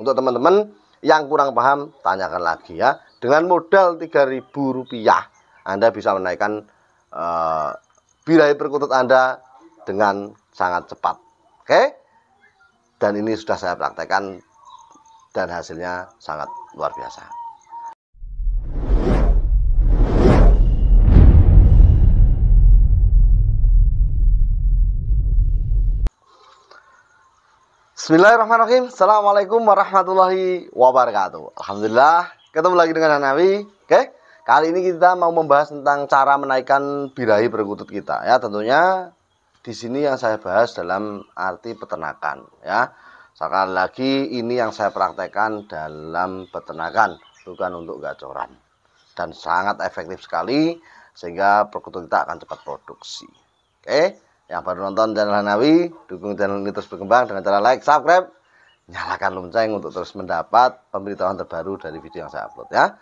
Untuk teman-teman yang kurang paham, tanyakan lagi ya. Dengan modal Rp3.000, Anda bisa menaikkan birahi perkutut Anda dengan sangat cepat. Oke? Dan ini sudah saya praktekkan dan hasilnya sangat luar biasa. Bismillahirrahmanirrahim. Assalamualaikum warahmatullahi wabarakatuh. Alhamdulillah ketemu lagi dengan Hanafi. Oke, kali ini kita mau membahas tentang cara menaikkan birahi perkutut kita. Ya, tentunya di sini yang saya bahas dalam arti peternakan. Ya, sekali lagi ini yang saya praktekkan dalam peternakan, bukan untuk gacoran. Dan sangat efektif sekali sehingga perkutut kita akan cepat produksi. Oke. Yang baru nonton channel Hanafi, dukung channel ini terus berkembang dengan cara like, subscribe, nyalakan lonceng untuk terus mendapat pemberitahuan terbaru dari video yang saya upload ya.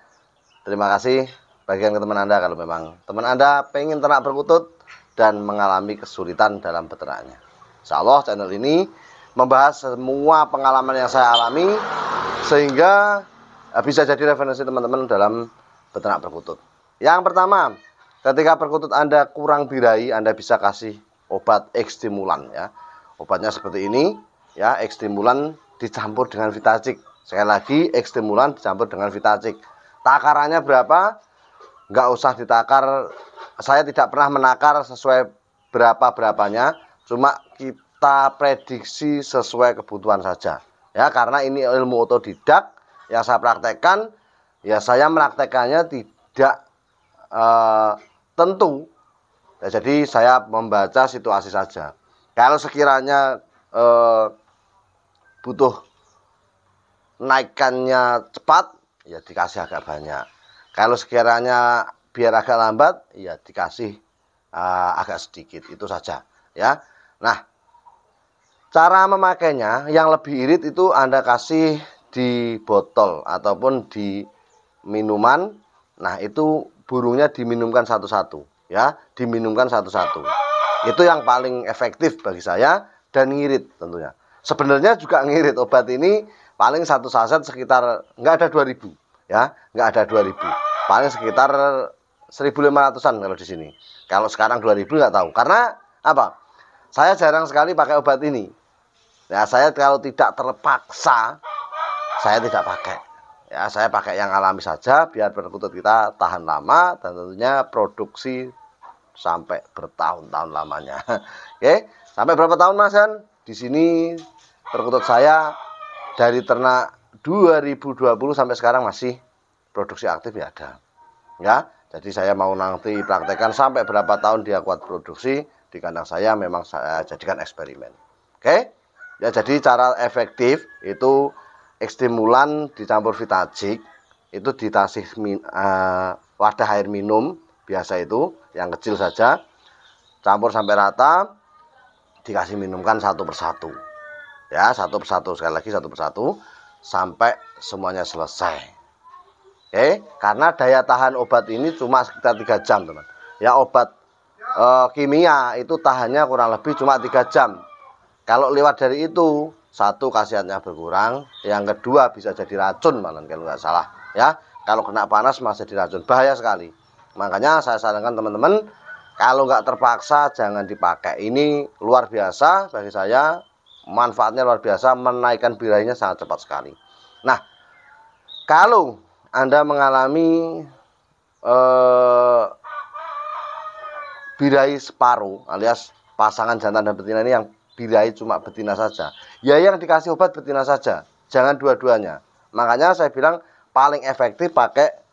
Terima kasih bagian ke teman Anda kalau memang teman Anda pengen ternak perkutut dan mengalami kesulitan dalam peternaknya. Insya Allah channel ini membahas semua pengalaman yang saya alami sehingga bisa jadi referensi teman-teman dalam beternak perkutut. Yang pertama, ketika perkutut Anda kurang birahi, Anda bisa kasih obat ekstimulan ya. Obatnya seperti ini ya, ekstimulan dicampur dengan Vitacik. Sekali lagi, ekstimulan dicampur dengan Vitacik. Takarannya berapa? Nggak usah ditakar. Saya tidak pernah menakar sesuai berapa-berapanya, cuma kita prediksi sesuai kebutuhan saja. Ya, karena ini ilmu otodidak yang saya praktekkan, ya saya praktekannya tidak tentu. Ya, jadi saya membaca situasi saja. Kalau sekiranya butuh naikannya cepat, ya dikasih agak banyak. Kalau sekiranya biar agak lambat, ya dikasih agak sedikit. Itu saja ya. Nah, cara memakainya yang lebih irit itu Anda kasih di botol ataupun di minuman. Nah, itu burungnya diminumkan satu-satu. Ya, diminumkan satu-satu. Itu yang paling efektif bagi saya dan ngirit tentunya. Sebenarnya juga ngirit obat ini paling satu saset sekitar nggak ada 2000 ya, nggak ada 2000. Paling sekitar 1500-an kalau di sini. Kalau sekarang 2000 nggak tahu. Karena apa? Saya jarang sekali pakai obat ini. Ya, saya kalau tidak terpaksa saya tidak pakai. Ya, saya pakai yang alami saja biar perkutut kita tahan lama dan tentunya produksi sampai bertahun-tahun lamanya. Oke, sampai berapa tahun Mas Yan? Di sini perkutut saya dari ternak 2020 sampai sekarang masih produksi aktif ya ada. Ya, jadi saya mau nanti praktekkan sampai berapa tahun dia kuat produksi di kandang saya, memang saya jadikan eksperimen. Oke? Ya, jadi cara efektif itu ekstimulan dicampur Vitacik, itu dikasih wadah air minum biasa itu yang kecil saja, campur sampai rata, dikasih minumkan satu persatu ya, satu persatu, sekali lagi satu persatu sampai semuanya selesai. Oke, karena daya tahan obat ini cuma sekitar 3 jam teman ya. Obat kimia itu tahannya kurang lebih cuma 3 jam. Kalau lewat dari itu, satu khasiatnya berkurang, yang kedua bisa jadi racun malah kalau nggak salah ya. Kalau kena panas masih jadi racun, bahaya sekali. Makanya saya sarankan teman-teman, kalau nggak terpaksa jangan dipakai. Ini luar biasa bagi saya, manfaatnya luar biasa, menaikkan birahinya sangat cepat sekali. Nah, kalau Anda mengalami birahi separuh alias pasangan jantan dan betina ini yang birahi cuma betina saja, ya yang dikasih obat betina saja, jangan dua-duanya. Makanya saya bilang paling efektif pakai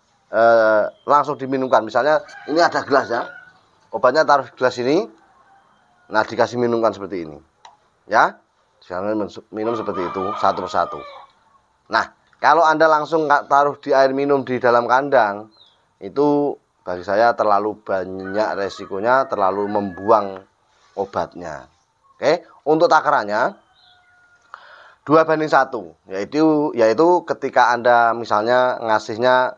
langsung diminumkan. Misalnya ini ada gelas ya, obatnya taruh di gelas ini, nah dikasih minumkan seperti ini ya, jangan minum seperti itu satu persatu. Nah, kalau Anda langsung nggak taruh di air minum di dalam kandang, itu bagi saya terlalu banyak resikonya, terlalu membuang obatnya. Oke, untuk takarannya 2:1, yaitu ketika Anda misalnya ngasihnya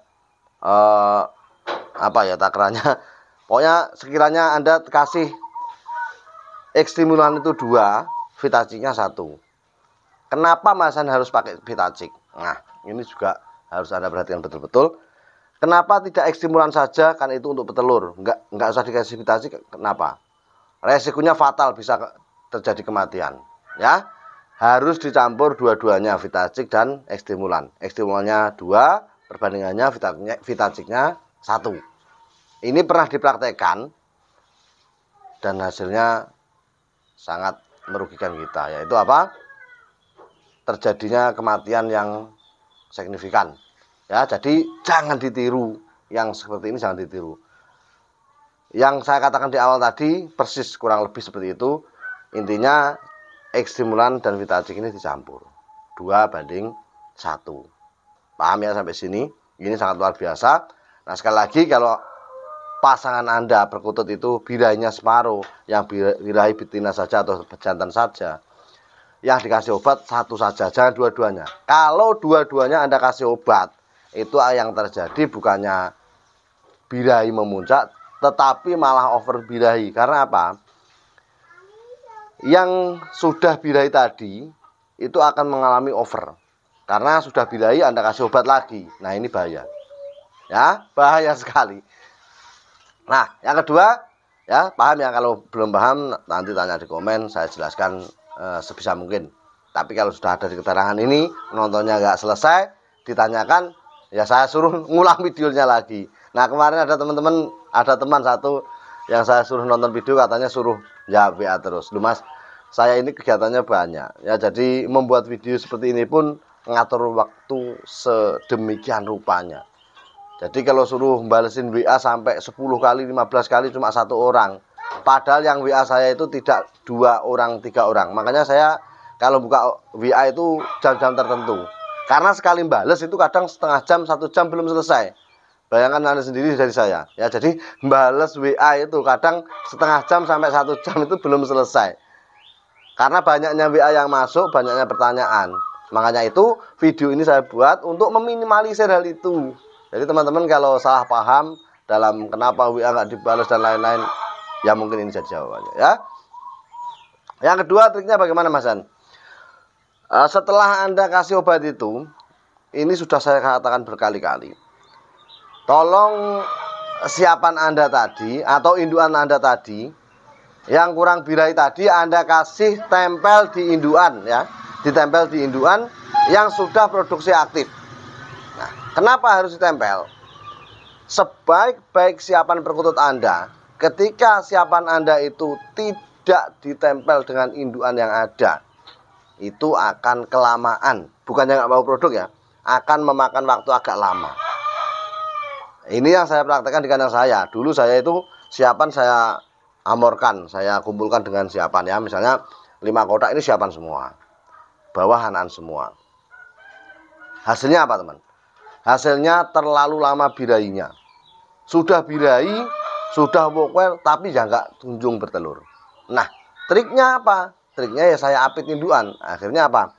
apa ya takarannya, pokoknya sekiranya Anda kasih ekstimulan itu 2, Vitaciknya 1. Kenapa Mas Hasan harus pakai Vitacik? Nah, ini juga harus Anda perhatikan betul-betul. Kenapa tidak ekstimulan saja? Kan itu untuk petelur. Enggak usah dikasih Vitacik. Kenapa? Resikonya fatal, bisa terjadi kematian. Ya, harus dicampur dua-duanya, Vitacik dan ekstimulan. Ekstimulannya 2, perbandingannya Vitaciknya 1. Ini pernah dipraktekkan dan hasilnya sangat merugikan kita, yaitu apa? Terjadinya kematian yang signifikan. Ya, jadi jangan ditiru, yang seperti ini jangan ditiru. Yang saya katakan di awal tadi persis kurang lebih seperti itu. Intinya ekstimulan dan Vitacik ini dicampur 2:1. Paham ya sampai sini? Ini sangat luar biasa. Nah, sekali lagi, kalau pasangan Anda perkutut itu birahinya separuh, yang birahi betina saja atau jantan saja, yang dikasih obat 1 saja, jangan dua-duanya. Kalau dua-duanya Anda kasih obat, itu yang terjadi bukannya birahi memuncak, tetapi malah over birahi. Karena apa? Yang sudah birahi tadi itu akan mengalami over, karena sudah birahi Anda kasih obat lagi. Nah, ini bahaya. Ya, bahaya sekali. Nah, yang kedua, ya, paham ya? Kalau belum paham nanti tanya di komen, saya jelaskan sebisa mungkin. Tapi kalau sudah ada di keterangan ini, nontonnya nggak selesai, ditanyakan, ya saya suruh ngulang videonya lagi. Nah, kemarin ada teman satu yang saya suruh nonton video, katanya suruh ya WA terus. Lu Mas, saya ini kegiatannya banyak. Ya, jadi membuat video seperti ini pun ngatur waktu sedemikian rupanya. Jadi kalau suruh balesin WA sampai 10 kali, 15 kali cuma 1 orang. Padahal yang WA saya itu tidak 2 orang, 3 orang. Makanya saya kalau buka WA itu jam-jam tertentu. Karena sekali bales itu kadang setengah jam, 1 jam belum selesai. Bayangkan Anda sendiri dari saya. Ya, jadi bales WA itu kadang setengah jam sampai 1 jam itu belum selesai. Karena banyaknya WA yang masuk, banyaknya pertanyaan. Makanya itu video ini saya buat untuk meminimalisir hal itu. Jadi teman-teman kalau salah paham dalam kenapa WA nggak dibalas dan lain-lain, ya mungkin ini jadi jawabannya ya. Yang kedua, triknya bagaimana Mas Han? Setelah Anda kasih obat itu, ini sudah saya katakan berkali-kali. Tolong siapan Anda tadi atau induan Anda tadi yang kurang birahi tadi Anda kasih tempel di induan ya, ditempel di induan yang sudah produksi aktif. Nah, kenapa harus ditempel? Sebaik-baik siapan perkutut Anda, ketika siapan Anda itu tidak ditempel dengan induan yang ada, itu akan kelamaan. Bukannya nggak mau produk ya, akan memakan waktu agak lama. Ini yang saya praktekkan di kandang saya. Dulu saya itu siapan saya amorkan, saya kumpulkan dengan siapan ya. Misalnya 5 kotak ini siapan semua, bawah anakan semua. Hasilnya apa teman? Hasilnya terlalu lama birahinya. Sudah birahi, sudah wokwel, tapi ya nggak kunjung bertelur. Nah, triknya apa? Triknya ya saya apit induan. Akhirnya apa?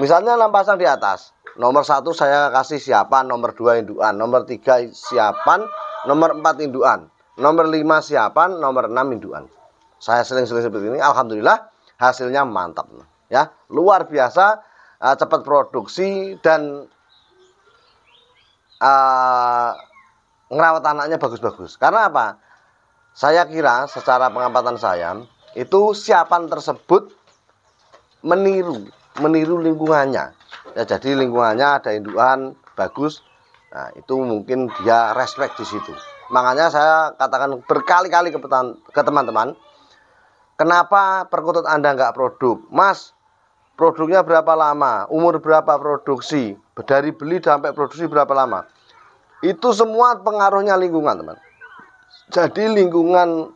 Misalnya 6 pasang di atas. Nomor 1 saya kasih siapan, nomor 2 induan, nomor 3 siapan, nomor 4 induan, nomor 5 siapan, nomor 6 induan. Saya sering-sering seperti ini. Alhamdulillah hasilnya mantap. Ya, luar biasa, cepat produksi dan ngerawat anaknya bagus-bagus. Karena apa? Saya kira secara pengamatan saya itu siapan tersebut meniru lingkungannya. Ya, jadi lingkungannya ada induan bagus. Nah, itu mungkin dia respect di situ. Makanya saya katakan berkali-kali ke teman-teman, kenapa perkutut Anda nggak produk? Mas, produknya berapa lama? Umur berapa produksi? Dari beli sampai produksi berapa lama? Itu semua pengaruhnya lingkungan, teman. Jadi lingkungan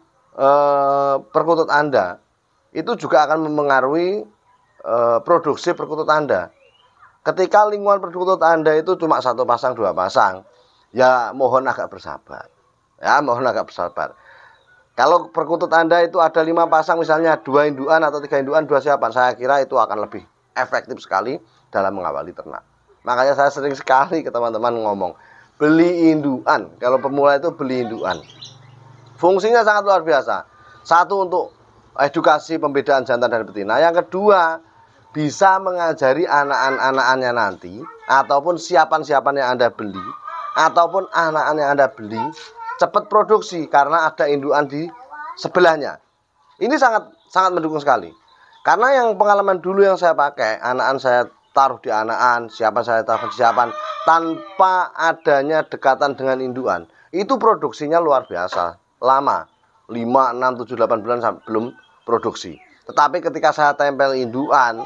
perkutut Anda itu juga akan mempengaruhi produksi perkutut Anda. Ketika lingkungan perkutut Anda itu cuma 1 pasang, 2 pasang, ya mohon agak bersabar. Ya, mohon agak bersabar. Kalau perkutut Anda itu ada 5 pasang, misalnya 2 induan atau 3 induan, 2 siapan, saya kira itu akan lebih efektif sekali dalam mengawali ternak. Makanya saya sering sekali ke teman-teman ngomong, beli induan. Kalau pemula itu beli induan. Fungsinya sangat luar biasa. 1 untuk edukasi pembedaan jantan dan betina. Yang kedua, bisa mengajari anak-anaknya nanti, ataupun siapan-siapan yang Anda beli, ataupun anak-anak yang Anda beli, cepat produksi karena ada indukan di sebelahnya. Ini sangat mendukung sekali. Karena yang pengalaman dulu yang saya pakai, anakan saya taruh di anakan, siapan saya taruh di siapan, tanpa adanya dekatan dengan indukan, itu produksinya luar biasa, lama. 5, 6, 7, 8 bulan belum produksi. Tetapi ketika saya tempel indukan,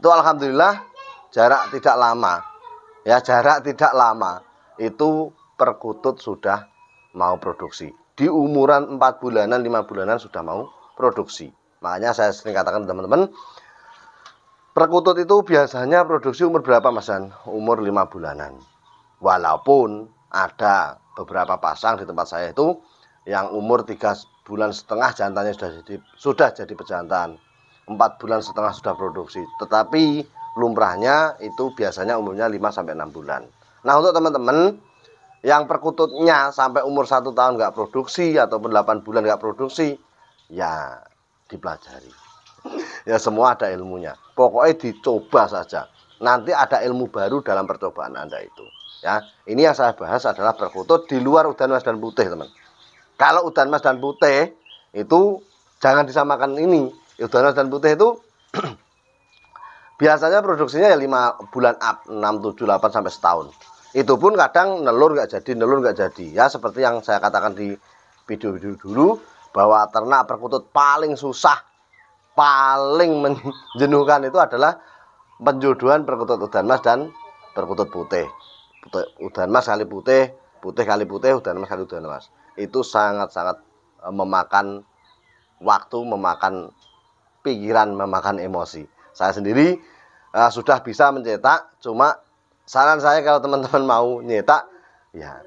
itu alhamdulillah jarak tidak lama. Ya, jarak tidak lama. Itu perkutut sudah mau produksi. Di umuran 4 bulanan, 5 bulanan sudah mau produksi. Makanya saya sering katakan teman-teman, perkutut itu biasanya produksi umur berapa Mas Dan? Umur 5 bulanan. Walaupun ada beberapa pasang di tempat saya itu yang umur 3,5 bulan jantannya sudah jadi pejantan. 4 bulan setengah sudah produksi. Tetapi lumrahnya itu biasanya umurnya 5-6 bulan. Nah, untuk teman-teman yang perkututnya sampai umur 1 tahun nggak produksi ataupun 8 bulan nggak produksi, ya dipelajari. Ya semua ada ilmunya. Pokoknya dicoba saja. Nanti ada ilmu baru dalam percobaan Anda itu. Ya, ini yang saya bahas adalah perkutut di luar udan mas dan putih, teman. Kalau udan mas dan putih itu jangan disamakan ini. Udan mas dan putih itu biasanya produksinya ya 5 bulan up, 6, 7, 8 sampai setahun. Itu pun kadang nelur nggak jadi. Ya seperti yang saya katakan di video-video dulu, bahwa ternak perkutut paling susah, paling menjenuhkan itu adalah penjodohan perkutut udan mas dan perkutut putih. Udan mas kali putih, putih kali putih, udan mas kali udan mas. Itu sangat-sangat memakan waktu, memakan pikiran, memakan emosi. Saya sendiri sudah bisa mencetak, cuma saran saya kalau teman-teman mau nyetak, ya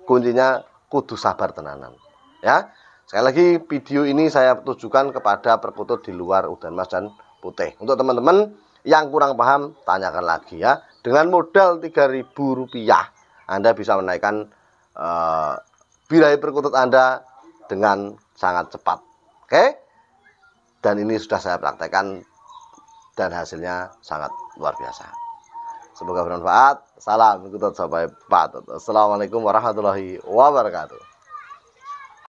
kuncinya kudu sabar tenanan. Ya, sekali lagi video ini saya tujukan kepada perkutut di luar udan mas dan putih. Untuk teman-teman yang kurang paham, tanyakan lagi ya. Dengan modal Rp3.000, Anda bisa menaikkan birahi perkutut Anda dengan sangat cepat. Oke? Dan ini sudah saya praktekkan dan hasilnya sangat luar biasa. Semoga bermanfaat. Salam perkutut sampai patut. Assalamualaikum warahmatullahi wabarakatuh.